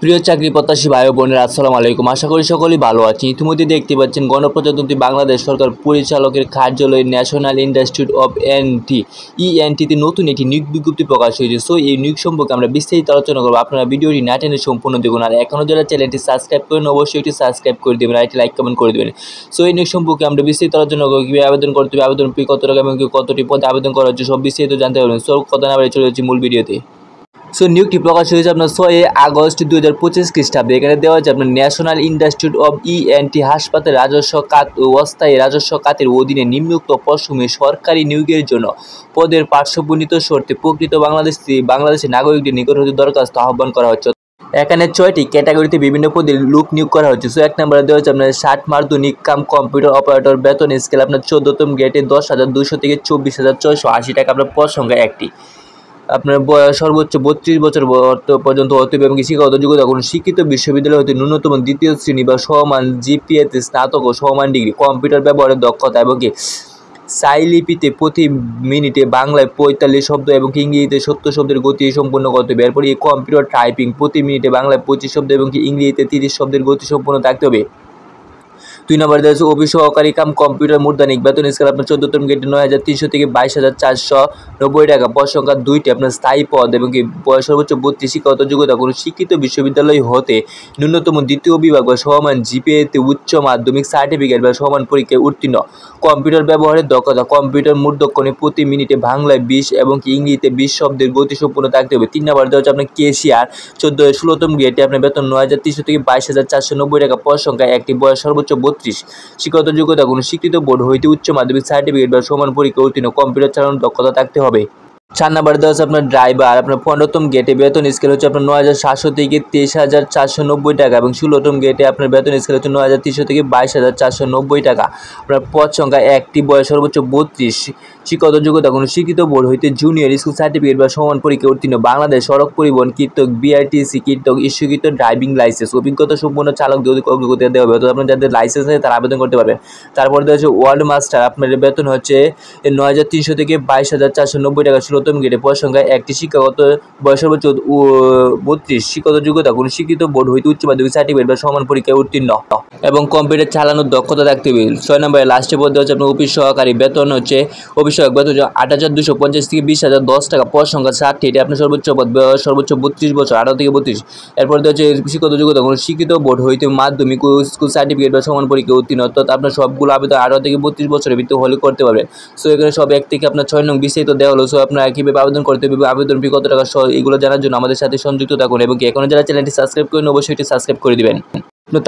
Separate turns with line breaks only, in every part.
প্রিয় চাকরি প্রত্যাশী ভাই ও বোনেরা আসসালামু আলাইকুম। আশা করি সকলেই ভালো আছেন। ইতিমধ্যে দেখতে পাচ্ছেন গণপ্রজাতন্ত্রী বাংলাদেশ সরকার পরিচালকের কার্যালয়ে ন্যাশনাল ইনস্টিটিউট অফ ইএনটিতে নতুন একটি নিয়োগ বিজ্ঞপ্তি প্রকাশ হয়েছে। সো এই নিয়োগ সম্পর্কে আমরা বিস্তারিত আলোচনা করবো। আপনারা ভিডিওটি না টেনে সম্পূর্ণ দেখুন। আর এখনও যারা চ্যানেলটি সাবস্ক্রাইব করেন অবশ্যই এটি সাবস্ক্রাইব করে দেবেন, আর এটি লাইক কমেন্ট করে দেবেন। সো এই নিয়োগ সম্পর্কে আমরা বিস্তারিত আলোচনা করবো, কীভাবে আবেদন করতে হবে, আবেদন ফি কত টাকা এবং কতটি পদে আবেদন করা হচ্ছে সব বিস্তারিত জানতে পারবেন। সো কথা না বলে চলে যাচ্ছি মূল ভিডিওতে। সো নিয়োগটি প্রকাশ হয়েছে আপনার 6 আগস্ট 2025 খ্রিস্টাব্দে। এখানে দেওয়া হচ্ছে আপনার ন্যাশনাল ইনস্টিটিউট অফ ইএনটি হাসপাতাল রাজস্ব খাত ও অস্থায়ী রাজস্ব খাতের অধীনে নিম্নোক্ত পদসমূহে সরকারি নিয়োগের জন্য পদের পার্শ্ববর্ণিত শর্তে প্রকৃত বাংলাদেশের নাগরিকদের নিকট হতে দরখাস্ত আহ্বান করা হচ্ছে। এখানে 6টি ক্যাটাগরিতে বিভিন্ন পদে লোক নিয়োগ করা হচ্ছে। সো 1 নম্বরে দেওয়া হচ্ছে আপনার 60 মাধ্যমিক কাম কম্পিউটার অপারেটর, বেতন স্কেল আপনার 14তম গ্রেডে 10,200 থেকে 24,680 টাকা, আপনার পদ সংখ্যা একটি। আপনার বয়স সর্বোচ্চ 32 বছর পর্যন্ত হতে হবে এবং শিক্ষাগত যোগ্যতা কোনো শিক্ষিত বিশ্ববিদ্যালয় হতে ন্যূনতম দ্বিতীয় শ্রেণী বা সমান জিপিএতে স্নাতক ও সমান ডিগ্রি, কম্পিউটার ব্যবহারের দক্ষতা এবং সাইলিপিতে প্রতি মিনিটে বাংলায় 45 শব্দ এবং ইংরেজিতে 70 শব্দের গতি সম্পূর্ণ করতে হবে। এরপরে এই কম্পিউটার টাইপিং প্রতি মিনিটে বাংলায় 25 শব্দ এবং ইংরেজিতে 30 শব্দের গতি সম্পূর্ণ থাকতে হবে। 2 নম্বরে দেওয়া হচ্ছে অফিস সহকারী কাম কম্পিউটার মূর্ধনিক, বেতন স্কেল আপনার 14তম গ্রেডে 9,300 থেকে 22,490 টাকা, পদ সংখ্যা 2টি, আপনার স্থায়ী পদ এবং বয়স সর্বোচ্চ 32, শিক্ষাগত যোগ্যতা কোনো শিক্ষিত বিশ্ববিদ্যালয় হতে ন্যূনতম দ্বিতীয় বিভাগ বা সমান জিপিএতে উচ্চ মাধ্যমিক সার্টিফিকেট বা সমান পরীক্ষায় উত্তীর্ণ, কম্পিউটার ব্যবহারের দক্ষতা কম্পিউটার মূর্ধক্ষণে প্রতি মিনিটে বাংলায় 20 এবং ইংরেজিতে 20 শব্দের গতি সম্পূর্ণ থাকতে হবে। 3 নম্বরে দেওয়া হচ্ছে আপনার কেশিয়ার 16তম গ্রেডে আপনার বেতন 9,300 থেকে 22,490 টাকা, পদ সংখ্যা একটি, বয়স সর্বোচ্চ 32, শিক্ষাগত যোগ্যতা কোনো স্বীকৃত বোর্ড হইতে উচ্চ মাধ্যমিক সার্টিফিকেট বা সমান পরীক্ষা উত্তীর্ণ, কম্পিউটার চালানোর দক্ষতা থাকতে হবে। 4 নম্বরে দেওয়া আছে আপনার ড্রাইভার, আপনার 15তম গেটে বেতন স্কেল হচ্ছে আপনার 9,700 থেকে 23,490 টাকা এবং 16তম গেটে আপনার বেতন স্কেল হচ্ছে 9,300 থেকে 22,490 টাকা, আপনার পদ সংখ্যা একটি, বয়স সর্বোচ্চ 32, শিক্ষাগত যোগ্যতা কোনো শিক্ষিত বোর্ড হইতে জুনিয়র স্কুল সার্টিফিকেট বা সমান পরীক্ষা উত্তীর্ণ, বাংলাদেশ সড়ক পরিবহন কীর্তক বিআরটিসি কীর্তক ইস্যুকৃত ড্রাইভিং লাইসেন্স, অভিজ্ঞতা সম্পন্ন চালকদের অভিজ্ঞতা দেওয়া হবে, অর্থাৎ আপনার যাদের লাইসেন্স আছে তারা আবেদন করতে পারবেন। তারপর দেওয়া হচ্ছে ওয়ার্ল্ড মাস্টার, আপনার বেতন হচ্ছে 9,300 থেকে 22,490 টাকা, 16তম গ্রেডে, পদ সংখ্যা একটি, শিক্ষাগত বয়স সর্বোচ্চ 32, শিক্ষাগত যোগ্যতা কোনো শিক্ষিত বোর্ড হইতে উচ্চ মাধ্যমিক সার্টিফিকেট বা সমান পরীক্ষায় উত্তীর্ণ এবং কম্পিউটার চালানোর দক্ষতা থাকতে হবে। 6 নম্বরে লাস্টে পদ দেওয়া হচ্ছে আপনার অফিস সহকারী, বেতন হচ্ছে অফিস সহায়ক বেতন 8,250 থেকে 20,010 টাকা, পদ সংখ্যা 60টি, এটা আপনার সর্বোচ্চ পদ, বয়স সর্বোচ্চ 32 বছর 18 থেকে 32। এরপর দেওয়া হচ্ছে শিক্ষাগত যোগ্যতা কোনো শিক্ষিত বোর্ড হইতে মাধ্যমিক ও স্কুল সার্টিফিকেট বা সমান পরীক্ষা উত্তীর্ণ, অর্থাৎ আপনার সবগুলো আবেদন 18 থেকে 32 বছরের ভিতরে হলে করতে পারবেন। সো এখানে সব এক থেকে আপনার 6 নং বিস্তারিত দেওয়া হলো। সো আপনারা কীভাবে আবেদন করতে হবে, আবেদন ফি কত টাকা এগুলো জানার জন্য আমাদের সাথে সংযুক্ত থাকুন এবং এখনও যারা চ্যানেলটি সাবস্ক্রাইব করেন অবশ্যই এটি সাবস্ক্রাইব করে দিবেন।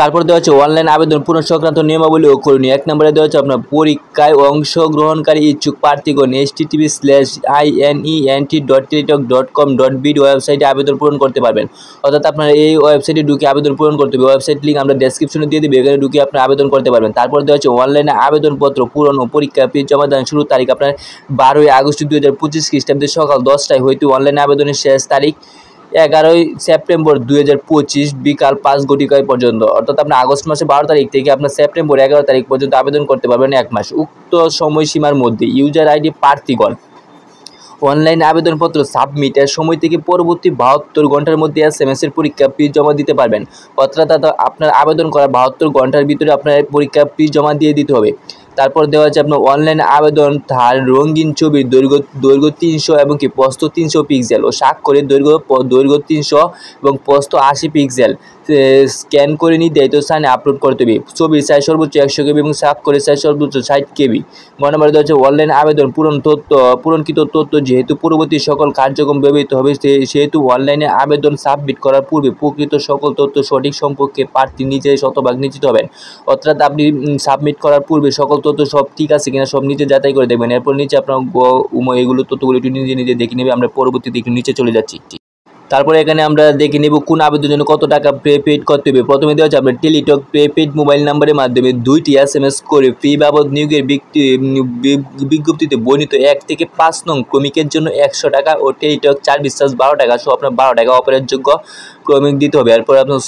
তারপর দেওয়া হচ্ছে অনলাইন আবেদন পূরণ সংক্রান্ত নিয়মাবলী ও করণীয়। 1 নম্বরে দেওয়া হচ্ছে আপনার পরীক্ষায় অংশগ্রহণকারী ইচ্ছুক প্রার্থীগণ http://int.teletalk.com.bd ওয়েবসাইটে আবেদন পূরণ করতে পারবেন, অর্থাৎ আপনার এই ওয়েবসাইটে ঢুকে আবেদন পূরণ করতে হবে। ওয়েবসাইট লিঙ্ক আমরা ডেসক্রিপশনে দিয়ে দেবো, এখানে ঢুকে আপনার আবেদন করতে পারবেন। তারপর দেওয়া হচ্ছে অনলাইনে আবেদনপত্র পূরণ ও পরীক্ষা ফি জমা দেওয়ার শুরুর তারিখ আপনার 12 আগস্ট 2025 খ্রিস্টাব্দে সকাল 10টায় হইতে অনলাইন আবেদনের শেষ তারিখ 11 সেপ্টেম্বর 2025 বিকাল 5 ঘটিকায় পর্যন্ত, অর্থাৎ আপনার আগস্ট মাসে 12 তারিখ থেকে আপনার সেপ্টেম্বর 11 তারিখ পর্যন্ত আবেদন করতে পারবেন 1 মাস। উক্ত সময়সীমার মধ্যে ইউজার আইডি প্রার্থীগণ অনলাইন আবেদনপত্র সাবমিটের সময় থেকে পরবর্তী 72 ঘন্টার মধ্যে SMS-এর পরীক্ষা ফি জমা দিতে পারবেন, অর্থাৎ আপনার আবেদন করা 72 ঘন্টার ভিতরে আপনার পরীক্ষা ফি জমা দিয়ে দিতে হবে। তারপর দেওয়া আছে আপনার অনলাইন আবেদন ধার রঙিন ছবির দৈর্ঘ্য 300 এবং প্রস্থ 300 পিক্সেল ও স্বাক্ষরের দৈর্ঘ্য 300 এবং প্রস্থ 80 পিক্সেল স্ক্যান করে নির্ধারিত স্থানে আপলোড করতে হবে। ছবির সাইজ সর্বোচ্চ 100 KB এবং স্বাক্ষরের সাইজ সর্বোচ্চ 60 KB। 9 নম্বরে দেওয়া হচ্ছে অনলাইন আবেদন পূরণকৃত তথ্য যেহেতু পূর্ববর্তী সকল কার্যক্রম ব্যবহৃত হবে সেহেতু অনলাইনে আবেদন সাবমিট করার পূর্বে প্রকৃত সকল তথ্য সঠিক সম্পর্কে প্রার্থী নিজেই শতভাগ নিশ্চিত হবেন, অর্থাৎ আপনি সাবমিট করার পূর্বে সকল তথ্য সব ঠিক আছে কিনা সব নিজে যাচাই করে দেখবেন। এরপর নিচে আপনার এগুলো তথ্যগুলো একটু নিজে দেখে নেবে। আমরা পরবর্তীতে একটু নিচে চলে যাচ্ছি। তারপরে এখানে আমরা দেখে নেব কোন আবেদনের জন্য কত টাকা পেড করতে হবে। প্রথমে দেওয়া হচ্ছে আপনার টেলিটক প্রিপেড মোবাইল নাম্বারের মাধ্যমে 2টি SMS করে ফি বাবদ নিয়োগের বিজ্ঞপ্তিতে বর্ণিত 1 থেকে 5 নং ক্রমিকের জন্য 100 টাকা ও টেলিটক চার্জ 12 টাকা সহ আপনার 12 টাকা অপারেটযোগ্য ক্রমিক দিতে হবে। এরপর আপনার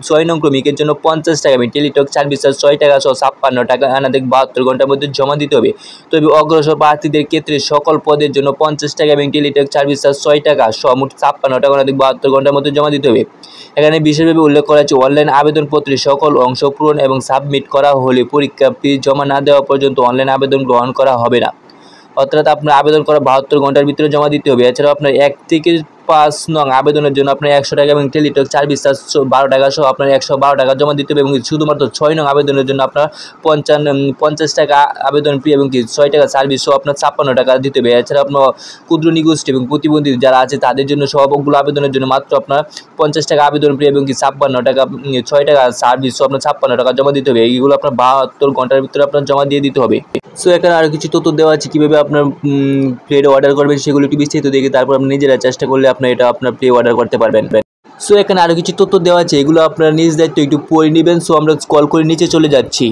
6 নং ক্রমিকের জন্য 50 টাকা এবং টেলিটক সার্ভিস চার্জ 6 টাকা সহ 56 টাকা অনধিক 72 ঘন্টার মধ্যে জমা দিতে হবে। তবে অগ্রসর প্রার্থীদের ক্ষেত্রে সকল পদের জন্য 50 টাকা এবং টেলিটক সার্ভিস চার্জ 6 টাকা সহ মোট 56 টাকা অনধিক 72 ঘন্টার মধ্যে জমা দিতে হবে। এখানে বিশেষভাবে উল্লেখ করা হয়েছে অনলাইন আবেদনপত্রের সকল অংশ পূরণ এবং সাবমিট করা হলে পরীক্ষা ফি জমা না দেওয়া পর্যন্ত অনলাইন আবেদন গ্রহণ করা হবে না। অর্থাৎ আপনার আবেদন করা 72 ঘন্টার ভিতরে জমা দিতে হবে। এছাড়াও আপনার 1 থেকে 5 নং আবেদনের জন্য আপনার 100 টাকা এবং টেলিটক সার্ভিস চার্জ 12 টাকা সহ আপনার 112 টাকা জমা দিতে হবে এবং শুধুমাত্র 6 নং আবেদনের জন্য আপনার 50 টাকা আবেদন ফি এবং 6 টাকা সার্ভিস সহ আপনার 56 টাকা দিতে হবে। এছাড়া আপনার ক্ষুদ্র নিগোষ্ঠী এবং প্রতিবন্ধী যারা আছে তাদের জন্য সবগুলো আবেদনের জন্য মাত্র আপনার 50 টাকা আবেদন ফি এবং 56 টাকা 6 টাকা সার্ভিস সহ আপনার 56 টাকা জমা দিতে হবে। এইগুলো আপনার 72 ঘন্টার ভিতরে আপনার জমা দিয়ে দিতে হবে। সো এখানে আরও কিছু তথ্য দেওয়া আছে কীভাবে আপনার প্লেট অর্ডার করবেন সেগুলো একটু বিস্তারিত দেখে তারপর আপনি নিজেরা চেষ্টা করলে আপনার এটা আপনার প্লে অর্ডার করতে পারবেন। সো এখানে আরও কিছু তথ্য দেওয়া আছে, এগুলো আপনার নিজ দায়িত্ব একটু পড়ে নেবেন। সো আমরা স্ক্রল করে নিচে চলে যাচ্ছি।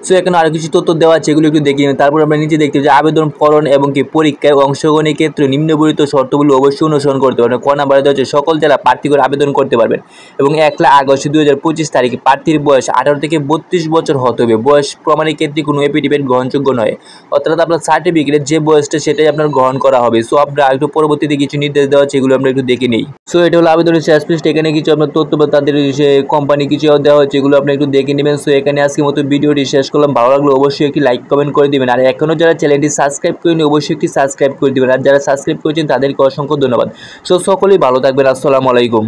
সো এখানে আরও কিছু তথ্য দেওয়া আছে, এগুলো একটু দেখে নেবেন। তারপর আমরা নিচে দেখতে যে আবেদন ফরম এবং কি পরীক্ষায় অংশগ্রহণের ক্ষেত্রে নিম্নবর্ণিত শর্তগুলো অবশ্যই অনুসরণ করতে পারবেন। ক নাম্বারে দেওয়া হচ্ছে সকল জেলা প্রার্থী করে আবেদন করতে পারবেন এবং 1 আগস্ট 2025 তারিখে প্রার্থীর বয়স 18 থেকে 32 বছর হতে হবে। বয়স প্রমাণের ক্ষেত্রে কোনো এফিডেভিট গ্রহণযোগ্য নয়, অর্থাৎ আপনার সার্টিফিকেটের যে বয়সটা সেটাই আপনার গ্রহণ করা হবে। সো আপনার একটু পরবর্তীতে কিছু নির্দেশ দেওয়া আছে, এগুলো আমরা একটু দেখে নিই। সো এটা হলো আবেদনের শেষ পৃষ্ঠা। এখানে কিছু আপনার তথ্য বা তাদের সে কোম্পানি কিছু দেওয়া হচ্ছে, এগুলো আপনি একটু দেখে নেবেন। সো এখানে আজকের মতো ভিডিওটি শেষ করলাম। ভালো লাগলো অবশ্যই একটি লাইক কমেন্ট করে দিবেন, আর এখনও যারা চ্যানেলটি সাবস্ক্রাইব করেনি অবশ্যই একটি সাবস্ক্রাইব করে দিবেন, আর যারা সাবস্ক্রাইব করেছেন তাদেরকে অসংখ্য ধন্যবাদ। সো সকলেই ভালো থাকবেন। আসসালামু আলাইকুম।